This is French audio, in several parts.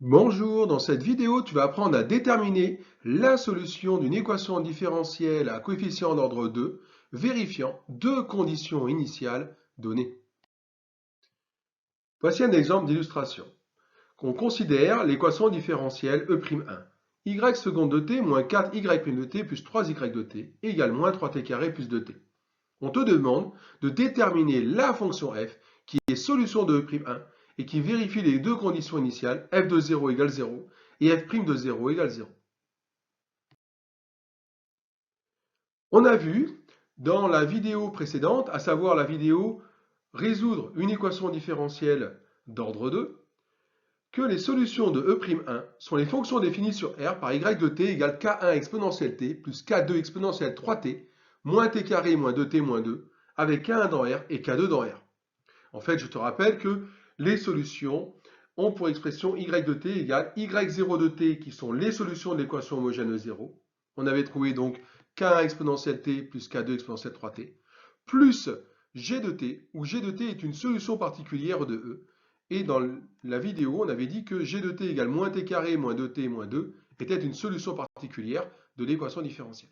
Bonjour, dans cette vidéo, tu vas apprendre à déterminer la solution d'une équation différentielle à coefficient d'ordre 2, vérifiant deux conditions initiales données. Voici un exemple d'illustration. On considère l'équation différentielle E'1. Y seconde de t moins 4y' de t plus 3y de t égale moins 3t carré plus 2t. On te demande de déterminer la fonction f qui est solution de E'1 et qui vérifie les deux conditions initiales f de 0 égale 0 et f' de 0 égale 0. On a vu dans la vidéo précédente, à savoir la vidéo résoudre une équation différentielle d'ordre 2, que les solutions de E'1 sont les fonctions définies sur R par y de t égale k1 exponentielle t plus k2 exponentielle 3t moins t carré moins 2t moins 2 avec k1 dans R et k2 dans R. En fait, je te rappelle que les solutions ont pour expression y de t égale y0 de t qui sont les solutions de l'équation homogène de 0. On avait trouvé donc k1 exponentielle t plus k2 exponentielle 3t plus g de t, où g de t est une solution particulière de E. Et dans la vidéo, on avait dit que g de t égale moins t carré moins 2t moins 2 était une solution particulière de l'équation différentielle.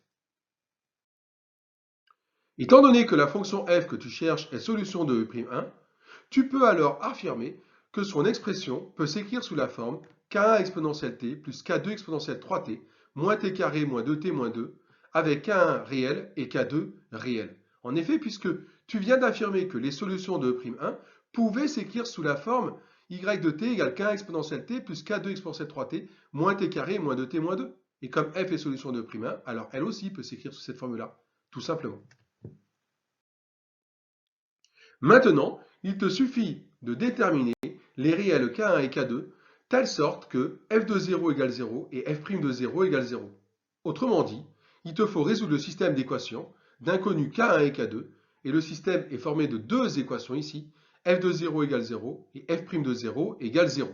Étant donné que la fonction f que tu cherches est solution de E'1, tu peux alors affirmer que son expression peut s'écrire sous la forme k1 exponentielle t plus k2 exponentielle 3t moins t carré moins 2t moins 2 avec k1 réel et k2 réel. En effet, puisque tu viens d'affirmer que les solutions de E'1 pouvaient s'écrire sous la forme y de t égale k1 exponentielle t plus k2 exponentielle 3t moins t carré moins 2t moins 2. Et comme f est solution de E'1, alors elle aussi peut s'écrire sous cette forme-là, tout simplement. Maintenant, il te suffit de déterminer les réels k1 et k2, telle sorte que f de 0 égale 0 et f' de 0 égale 0. Autrement dit, il te faut résoudre le système d'équations d'inconnus k1 et k2, et le système est formé de deux équations ici, f de 0 égale 0 et f' de 0 égale 0.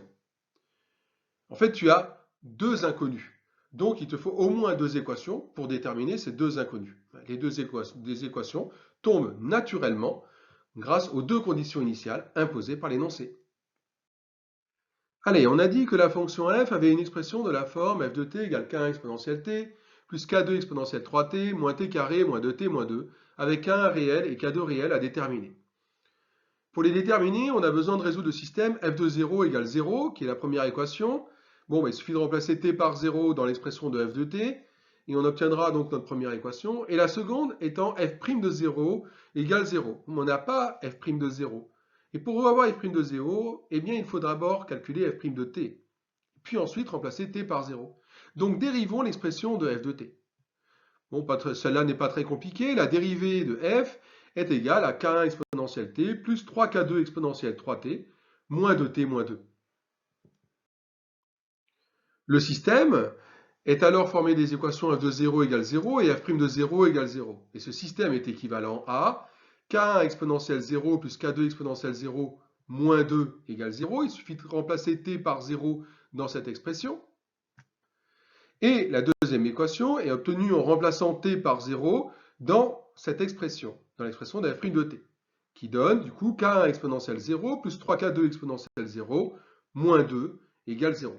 En fait, tu as deux inconnus. Donc, il te faut au moins deux équations pour déterminer ces deux inconnus. Les deux équations tombent naturellement grâce aux deux conditions initiales imposées par l'énoncé. Allez, on a dit que la fonction f avait une expression de la forme f de t égale k1 exponentielle t plus k2 exponentielle 3t moins t carré moins 2t moins 2 avec k1 réel et k2 réel à déterminer. Pour les déterminer, on a besoin de résoudre le système f de 0 égale 0, qui est la première équation. Bon, il suffit de remplacer t par 0 dans l'expression de f de t, et on obtiendra donc notre première équation. Et la seconde étant f' de 0 égale 0. On n'a pas f' de 0. Et pour avoir f' de 0, eh bien, il faut d'abord calculer f' de t, puis ensuite remplacer t par 0. Donc dérivons l'expression de f de t. Bon, celle-là n'est pas très compliquée. La dérivée de f est égale à k1 exponentielle t plus 3k2 exponentielle 3t moins 2t moins 2. Le système est alors formé des équations f de 0 égale 0 et f' de 0 égale 0. Et ce système est équivalent à k1 exponentielle 0 plus k2 exponentielle 0 moins 2 égale 0. Il suffit de remplacer t par 0 dans cette expression. Et la deuxième équation est obtenue en remplaçant t par 0 dans cette expression, dans l'expression de f' de t, qui donne du coup k1 exponentielle 0 plus 3k2 exponentielle 0 moins 2 égale 0.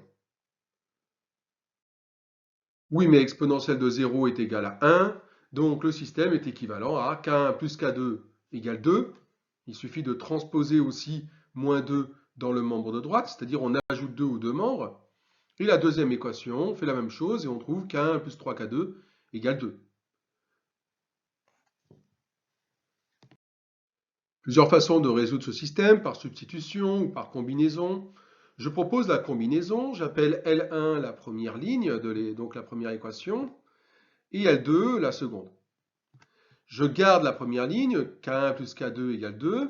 Oui, mais exponentielle de 0 est égale à 1, donc le système est équivalent à k1 plus k2 égale 2. Il suffit de transposer aussi moins 2 dans le membre de droite, c'est-à-dire on ajoute 2 aux deux membres. Et la deuxième équation, on fait la même chose et on trouve k1 plus 3k2 égale 2. Plusieurs façons de résoudre ce système, par substitution ou par combinaison. Je propose la combinaison, j'appelle L1 la première ligne, donc la première équation, et L2 la seconde. Je garde la première ligne, K1 plus K2 égale 2,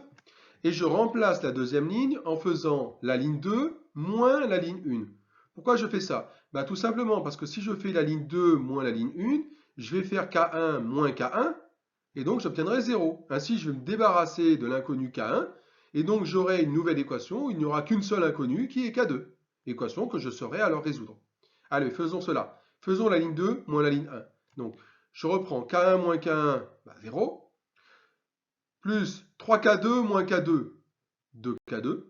et je remplace la deuxième ligne en faisant la ligne 2 moins la ligne 1. Pourquoi je fais ça? Tout simplement parce que si je fais la ligne 2 moins la ligne 1, je vais faire K1 moins K1, et donc j'obtiendrai 0. Ainsi, je vais me débarrasser de l'inconnu K1, et donc j'aurai une nouvelle équation où il n'y aura qu'une seule inconnue qui est K2. Équation que je saurai alors résoudre. Allez, faisons cela. Faisons la ligne 2 moins la ligne 1. Donc, je reprends K1 moins K1, 0, plus 3K2 moins K2, 2K2,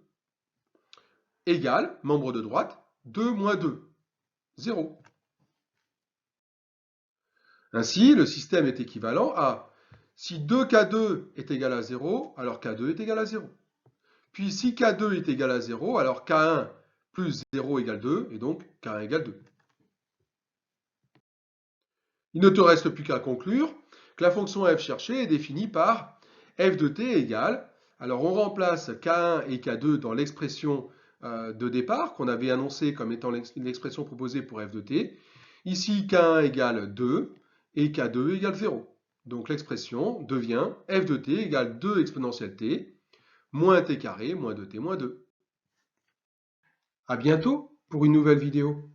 égale, membre de droite, 2 moins 2, 0. Ainsi, le système est équivalent à si 2K2 est égal à 0, alors K2 est égal à 0. Puis si K2 est égal à 0, alors K1 plus 0 égale 2, et donc K1 égale 2. Il ne te reste plus qu'à conclure que la fonction f cherchée est définie par f de t égale, alors on remplace K1 et K2 dans l'expression de départ qu'on avait annoncée comme étant l'expression proposée pour f de t. Ici, K1 égale 2 et K2 égale 0. Donc l'expression devient f de t égale 2 exponentielle t moins t carré moins 2t moins 2. À bientôt pour une nouvelle vidéo.